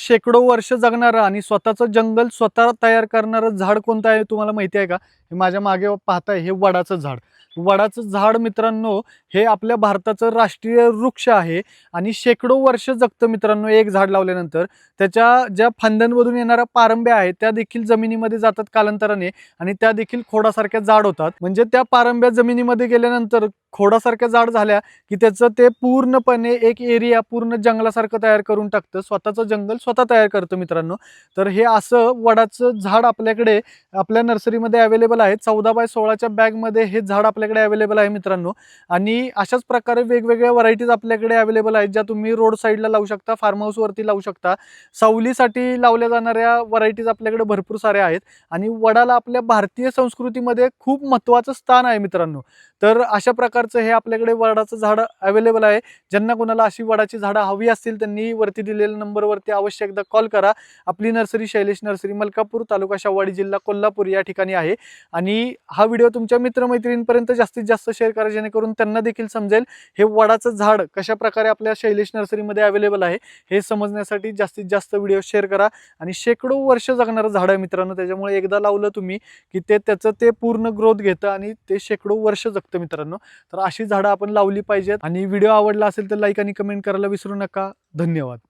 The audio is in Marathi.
शेकडो वर्ष जगणारं आणि स्वतःचं जंगल स्वतः तयार करणारं झाड कोणतं आहे तुम्हाला माहिती आहे का? हे माझ्या मागे पाहताय हे वडाचं झाड. वडाचं झाड मित्रांनो, हे आपल्या भारताचं राष्ट्रीय वृक्ष आहे आणि शेकडो वर्ष जगतं मित्रांनो एक झाड लावल्यानंतर. त्याच्या ज्या फांद्यांमधून येणाऱ्या पारंब्या आहेत त्या देखील जमिनीमध्ये जातात कालांतराने आणि त्या देखील खोडासारख्या जाड होतात. म्हणजे त्या पारंब्या जमिनीमध्ये गेल्यानंतर खोडासारख्या जाड झाल्या की त्याचं ते पूर्णपणे एक एरिया पूर्ण जंगलासारखं तयार करून टाकतं. स्वतःचं जंगल स्वतः तयार करतं मित्रांनो. तर हे असं वडाचं झाड आपल्याकडे आपल्या नर्सरीमध्ये अवेलेबल आहे. 14x16च्या बॅगमध्ये हे झाड आपल्याकडे अवेलेबल आहे मित्रांनो. आणि अशाच प्रकारे वेगवेगळ्या व्हरायटीज आपल्याकडे अवेलेबल आहेत, ज्या तुम्ही रोड साईडला लावू शकता, फार्म हाऊसवरती लावू शकता. सावलीसाठी लावल्या जाणाऱ्या व्हरायटीज आपल्याकडे भरपूर साऱ्या आहेत आणि वडाला आपल्या भारतीय संस्कृतीमध्ये खूप महत्त्वाचं स्थान आहे मित्रांनो. तर अशा प्रकारचं हे आपल्याकडे वडाचं झाड अवेलेबल आहे. ज्यांना कोणाला अशी वडाची झाडं हवी असतील त्यांनी वरती दिलेल्या नंबरवरती अवश्य एकदा कॉल करा. आपली नर्सरी शैलेश नर्सरी, मलकापूर, तालुका शाहूवाडी, जिल्हा कोल्हापूर या ठिकाणी आहे. आणि हा व्हिडिओ तुमच्या मित्रमैत्रिणींपर्यंत जास्तीत जास्त शेअर करा, जेणेकरून त्यांना देखील समजेल हे वडाचं झाड कशा प्रकारे आपल्या शैलेश नर्सरीमध्ये अवेलेबल आहे हे समजण्यासाठी जास्तीत जास्त व्हिडिओ शेअर करा. आणि शेकडो वर्ष जगणारं झाड आहे मित्रांनो, त्याच्यामुळे एकदा लावलं तुम्ही की त्याचं ते पूर्ण ग्रोथ घेतं आणि ते शेकडो वर्ष जगतं मित्रांनो. तर अशी झाडं आपण लावली पाहिजेत. आणि व्हिडिओ आवडला असेल तर लाईक आणि कमेंट करायला विसरू नका. धन्यवाद.